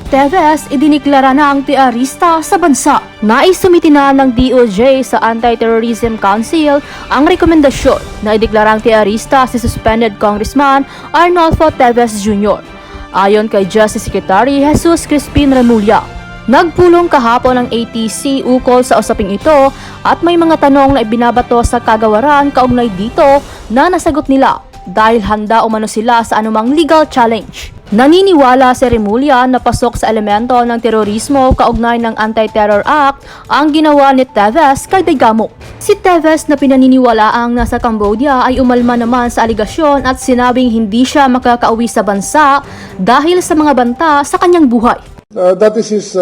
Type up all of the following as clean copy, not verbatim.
Teves, idiniklara na ang terorista sa bansa. Naisumiti na ng DOJ sa Anti-Terrorism Council ang rekomendasyon na ideklarang terorista si suspended Congressman Arnolfo Teves Jr. Ayon kay Justice Secretary Jesus Crispin Remulla, nagpulong kahapon ang ATC ukol sa usaping ito at may mga tanong na ibinabato sa kagawaran kaugnay dito na nasagot nila dahil handa umano sila sa anumang legal challenge. Naniniwala si Remulla na pasok sa elemento ng terorismo kaugnay ng Anti-Terror Act ang ginawa ni Teves kay Digamo. Si Teves na pinaniniwalaang nasa Cambodia ay umalma naman sa aligasyon at sinabing hindi siya makakauwi sa bansa dahil sa mga banta sa kanyang buhay. That is his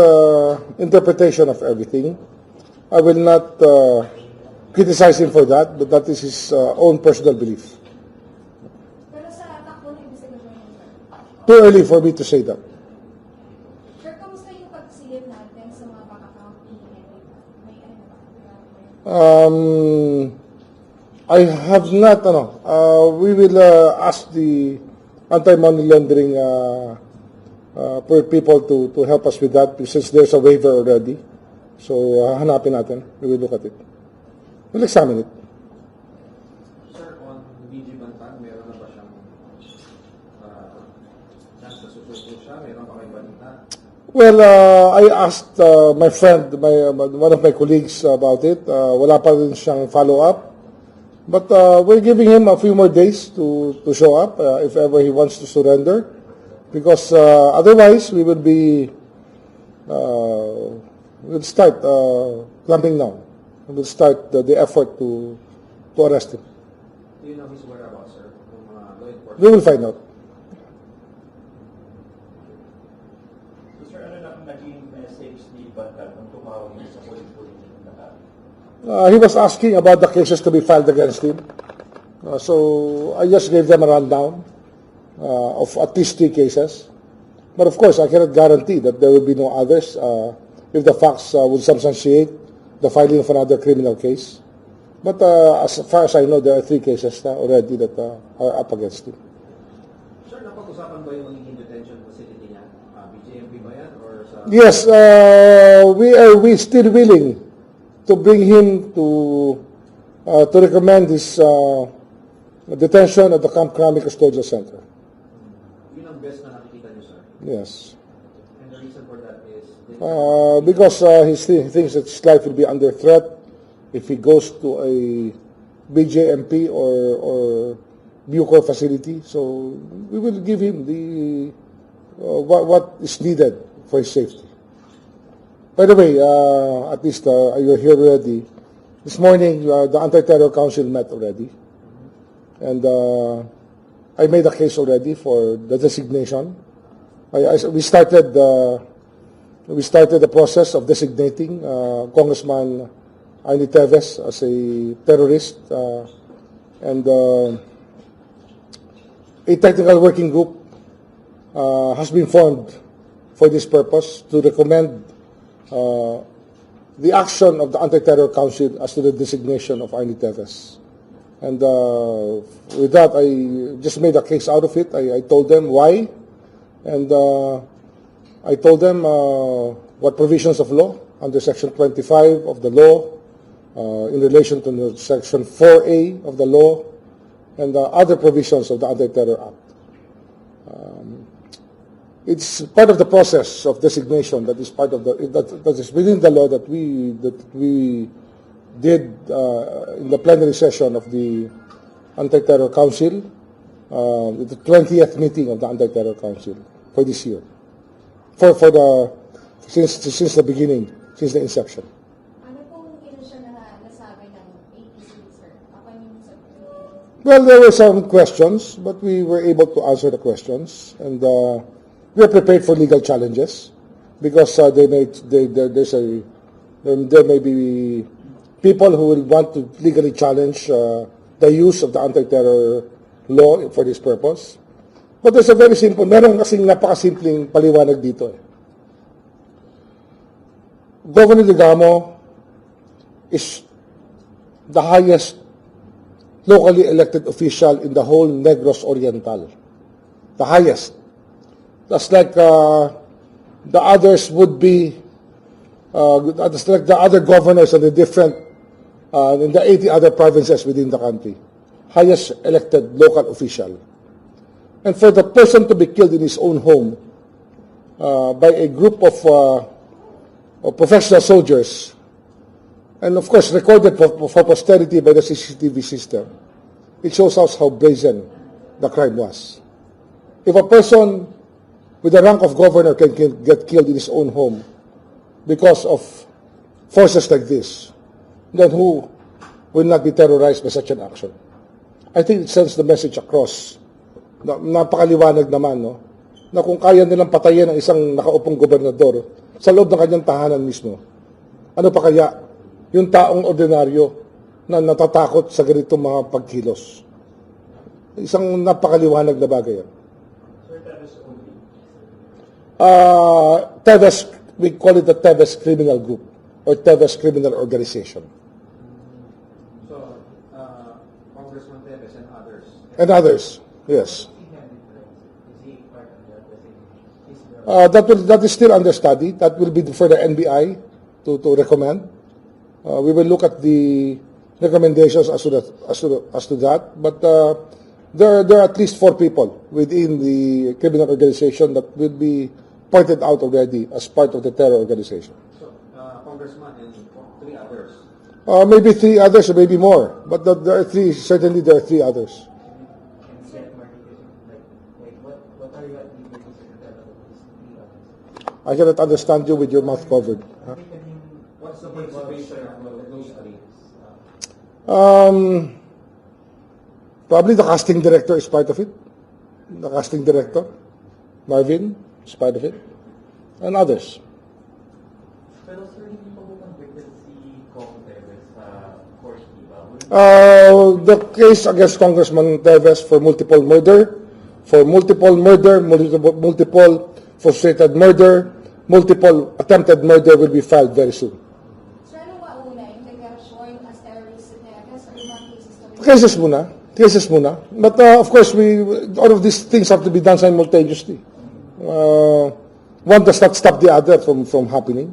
interpretation of everything. I will not criticize him for that, but that is his own personal belief. Too early for me to say that. Sir, kamusta yung pagsilip natin sa mga bank account? May ano ba? I have not, we will ask the anti-money laundering people to help us with that since there's a waiver already. So, hanapin natin. We will look at it. We'll examine it. Sir, on BG Bantan, meron na ba siyang chance na susuko siya? Meron pa kayo balita? Well, I asked my friend, one of my colleagues about it. Wala pa rin siyang follow-up. But we're giving him a few more days to show up if ever he wants to surrender. Because otherwise, we will be, we'll start clamping down. We'll start the effort to arrest him. Do you know his whereabouts, sir? Law enforcement? We will find out. Sir, ano na naging message ni Bantan nung tumawag niya sa police ng Dakar? He was asking about the cases to be filed against him. So I just gave them a rundown of at least 3 cases. But of course, I cannot guarantee that there will be no others if the facts would substantiate the filing of another criminal case. But as far as I know, there are 3 cases already that are up against him. Sir, napag-usapan ba yung magiging detention facility niya? BJMP ba yan? Or sa... Yes, we still willing to bring him to recommend his detention at the Camp Crame Custodial Center. Yun ang best na nakikita niyo, sir? Yes. And the reason for that is... Because he thinks that his life will be under threat if he goes to a BJMP or Bucor facility. So we will give him the what is needed for his safety. By the way, at least you're here already. This morning, the Anti-Terror Council met already. And I made a case already for the designation. We started the process of designating Congressman Teves as a terrorist, and a technical working group has been formed for this purpose to recommend the action of the Anti-Terror Council as to the designation of Teves. And with that, I just made a case out of it. I told them why, and I told them what provisions of law under Section 25 of the law in relation to the Section 4A of the law and other provisions of the Anti-Terror Act. It's part of the process of designation that is part of that is within the law that we did in the plenary session of the Anti-Terror Council, the 20th meeting of the Anti-Terror Council for this year. Since the beginning, since the inception. Ano pong siya nasabi ng ATC, sir? Kapag yung sabi? Well, there were some questions, but we were able to answer the questions, and we are prepared for legal challenges because there may be people who will want to legally challenge the use of the anti-terror law for this purpose. But there's a very simple, meron kasing napakasimpleng paliwanag dito. Governor Digamo is the highest locally elected official in the whole Negros Oriental. The highest. That's like the others would be like the other governors of the different in the 80 other provinces within the country, highest elected local official. And for the person to be killed in his own home by a group of professional soldiers, and of course recorded for posterity by the CCTV system, it shows us how brazen the crime was. If a person with the rank of governor can get killed in his own home because of forces like this, then who will not be terrorized by such an action? I think it sends the message across. Napakaliwanag naman, no? Na kung kaya nilang patayin ang isang nakaupong gobernador sa loob ng kanyang tahanan mismo, ano pa kaya yung taong ordinaryo na natatakot sa ganitong mga pagkilos? Isang napakaliwanag na bagay yan. Sir, Teves only. Teves, we call it the Teves Criminal Group or Teves Criminal Organization. So, Congressman Teves and others. And others, yes. That is still under study. That will be for the NBI to recommend. We will look at the recommendations as to that. But there are at least 4 people within the criminal organization that will be pointed out already as part of the terror organization. So, Congressman and 3 others. Maybe 3 others or maybe more. But there are 3. Certainly, there are 3 others. I cannot understand you with your mouth covered. Huh? What's the participation of those 3? Probably the casting director is part of it. The casting director, Marvin, is part of it. And others. Pero sir, hindi pa po convicted si Kong Teves sa court, di ba? The case against Congressman Teves for multiple murder, multiple frustrated murder, multiple attempted murder will be filed very soon. Sir, ano ba una? Yung deklarasyon as terrorist si Teves or yung mga cases to be... Cases muna. But of course, all of these things have to be done simultaneously. One does not stop the other from happening.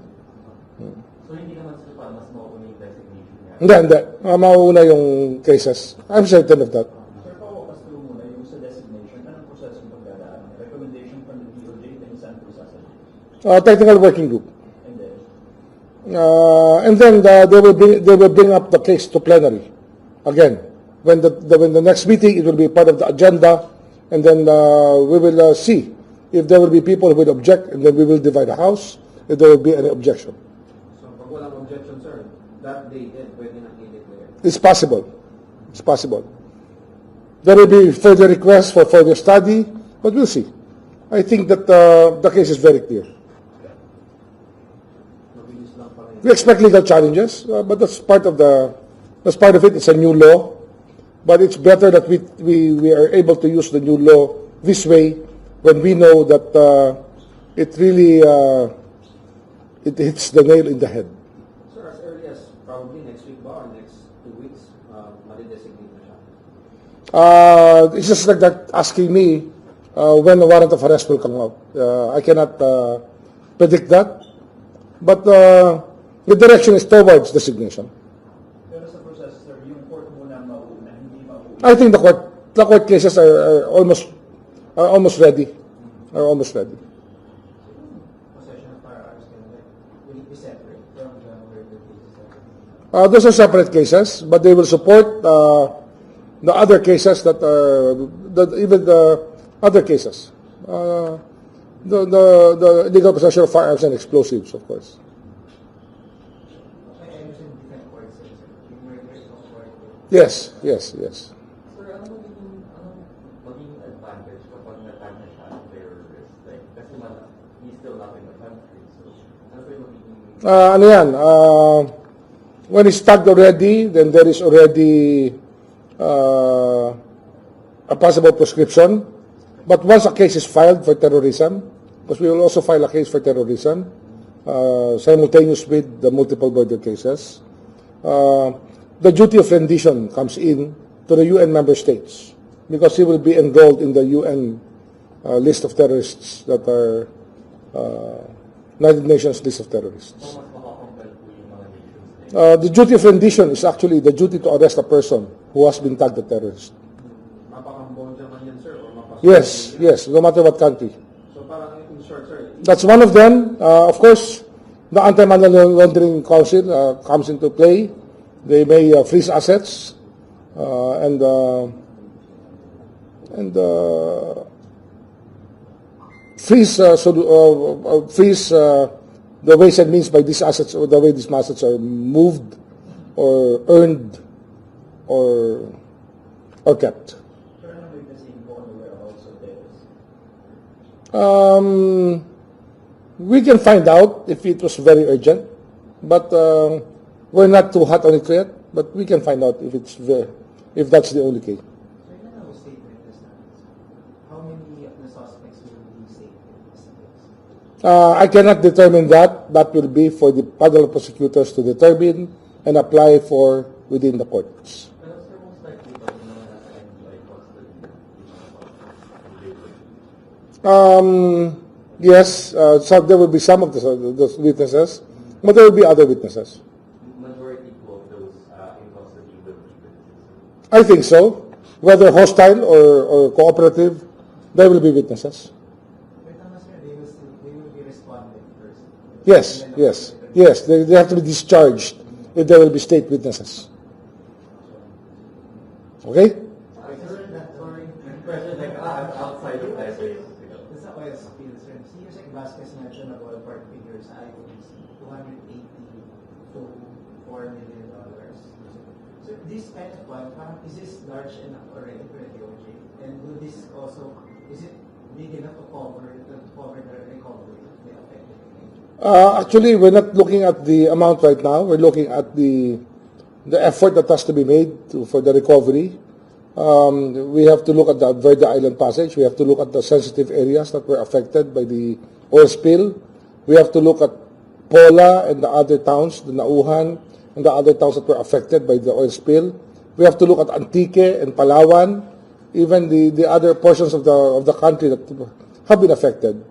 So hindi naman sir pa mas mauna yung designation niya? Hindi. Mauna yung cases. I'm certain of that. Sir, pa-focus through muna yung sa designation. Anong proseso yung pagdadaan? Recommendation from the DOJ, then saan po sasabihin? Technical working group. And then, they will bring up the case to plenary again. When the next meeting, it will be part of the agenda, and then we will see if there will be people who will object, and then we will divide the house if there will be any objection. So, pag walang objection, sir, that day din, pwede nang i-declare. It's possible. It's possible. There will be further requests for further study, but we'll see. I think that the case is very clear. Mabilis lang pa rin. We expect legal challenges, but that's part of it. It's a new law. But it's better that we are able to use the new law this way when we know that it really it hits the nail in the head. Sir, as early as probably next week ba or next 2 weeks, madi-designate na siya? It's just like that asking me when the warrant of arrest will come out. I cannot predict that. But the direction is towards designation. pero sa proseso, sir, yung court muna mauna, hindi mauna. I think the court cases are almost ready. Possession of firearms will it be separate from the murder cases? Those are separate cases, but they will support the other cases that are even the other cases. The illegal possession of firearms and explosives, of course. I understand different courts, sir. Yung murder is also court. Yes. Sir, ano magiging advantage kapag natag na siya ng terrorist? Like, kasi he's still not in the country. So, ano ba yung magiging... When it's tagged already, then there is already a possible prescription. But once a case is filed for terrorism, because we will also file a case for terrorism, simultaneous with the multiple murder cases, the duty of rendition comes in to the UN member states because he will be enrolled in the UN list of terrorists that are United Nations list of terrorists. So, mas makakompel po yung mga nations na yun. The duty of rendition is actually the duty to arrest a person who has been tagged a terrorist. Mapakambodya man yan, sir, or Yes, no matter what country. So parang in short, sir, That's one of them. Of course, the Anti-Money Laundering Council comes into play. They may freeze assets and freeze the ways and means by these assets, or the way these assets are moved or earned or kept. Pero ano witnessing po on the whereabouts of Teves? We can find out if it was very urgent, but we're not too hot on it yet. But we can find out if that's the only case. So yun na ang state witness natin. How many of the suspects will be state witnesses? I cannot determine that. That will be for the federal prosecutors to determine and apply for within the courts. Pero sir, most likely pa yung mga nasa NBI custody. Yes, so there will be some of those witnesses, but there will be other witnesses. Majority po of those in custody will be witnesses. I think so. Whether hostile or cooperative, there will be witnesses. Wait, sir, they will be responding first. Yes. They have to be discharged if there will be state witnesses. Okay? Sorry. Question like outside of that. This is a oil spill, sir. Si Yusek Vasquez mentioned a ballpark figure sa IOBC, $280 to $4 million. So this kind of fund, is this large enough already for the DOJ? And will this also, is it big enough to cover the recovery of the affected? Actually, we're not looking at the amount right now. We're looking at the effort that has to be made for the recovery. We have to look at the Verde Island Passage. We have to look at the sensitive areas that were affected by the oil spill. We have to look at Pola and the other towns, the Nauhan, and the other towns that were affected by the oil spill. We have to look at Antique and Palawan, even the other portions of the country that have been affected.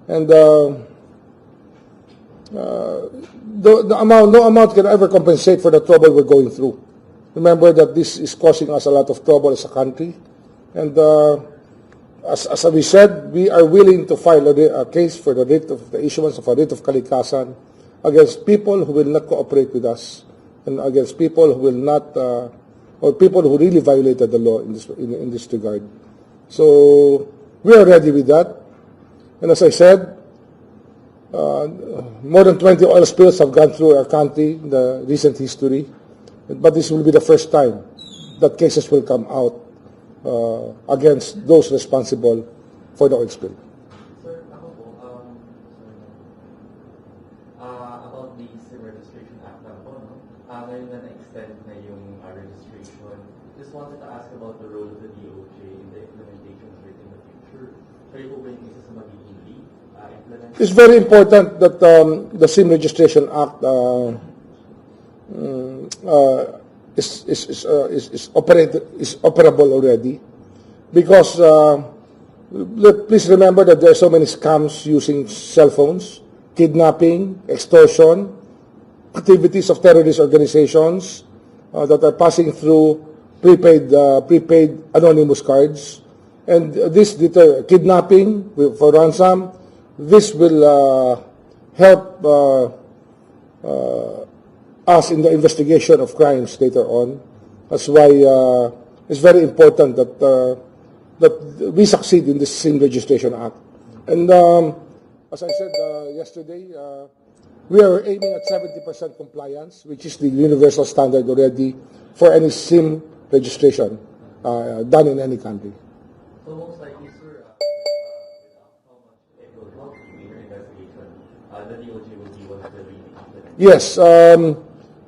And the amount, no amount can ever compensate for the trouble we're going through. Remember that this is causing us a lot of trouble as a country. And as we said, we are willing to file a case for the issuance of a writ of kalikasan against people who will not cooperate with us, and against people who will not, or people who really violated the law in this regard. So we are ready with that. And as I said, more than 20 oil spills have gone through our country in the recent history. But this will be the first time that cases will come out against those responsible for the oil spill. Sir, ako po, about the SIM Registration Act lang po, no? Ngayon na na-extend na yung registration, just wanted to ask about the role of the DOJ in the implementation of it in the future. Kayo po ba yung isa sa magiging lead implement? It's very important that the SIM Registration Act is operable already, because please remember that there are so many scams using cell phones, kidnapping, extortion, activities of terrorist organizations that are passing through prepaid anonymous cards, and this deter kidnapping for ransom. This will help us in the investigation of crimes later on. That's why it's very important that we succeed in this SIM Registration Act. And as I said yesterday, we are aiming at 70% compliance, which is the universal standard already for any SIM registration done in any country. So most likely, sir, how much it will help you in your investigation, the DOJ will be one of the leading. Yes,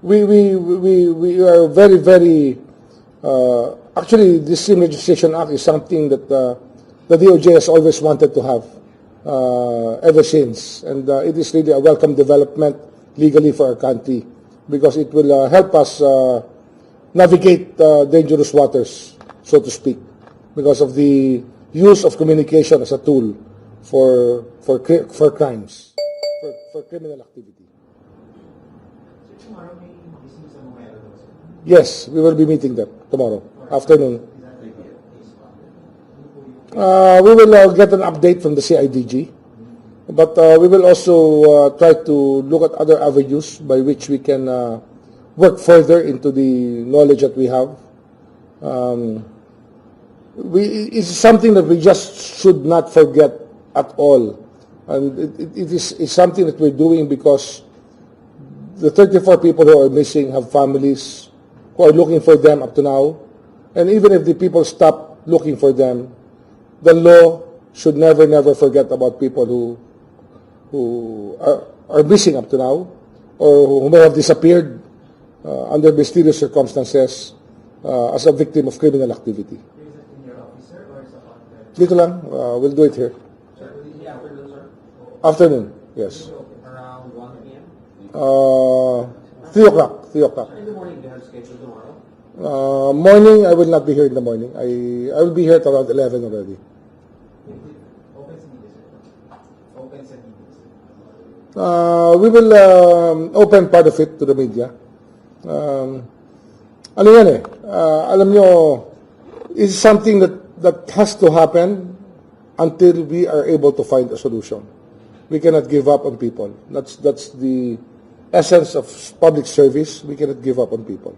we are very, very, actually this SIM Registration Act is something that the DOJ has always wanted to have ever since, and it is really a welcome development legally for our country, because it will help us navigate dangerous waters, so to speak, because of the use of communication as a tool for crimes. for criminal activity. So tomorrow may gising sa mga daw, sir. Yes, we will be meeting them tomorrow afternoon. Is that like a case file? We will get an update from the CIDG, but we will also try to look at other avenues by which we can work further into the knowledge that we have. It's something that we just should not forget at all. And it's something that we're doing because the 34 people who are missing have families who are looking for them up to now. And even if the people stop looking for them, the law should never forget about people who are missing up to now, or who may have disappeared under mysterious circumstances as a victim of criminal activity. Is it in your office, sir, or sa contact? Dito lang, we'll do it here. Sir, will it be afternoon, sir? Afternoon, yes. Around 1 p.m.? 3 o'clock, 3 o'clock. In the morning, do you have schedule tomorrow? Morning, I will not be here in the morning. I will be here at around 11 already. Open sa media, sir. Open sa media, sir. We will open part of it to the media. Ano yan eh, alam nyo, it's something that has to happen until we are able to find a solution. We cannot give up on people. That's the essence of public service. We cannot give up on people.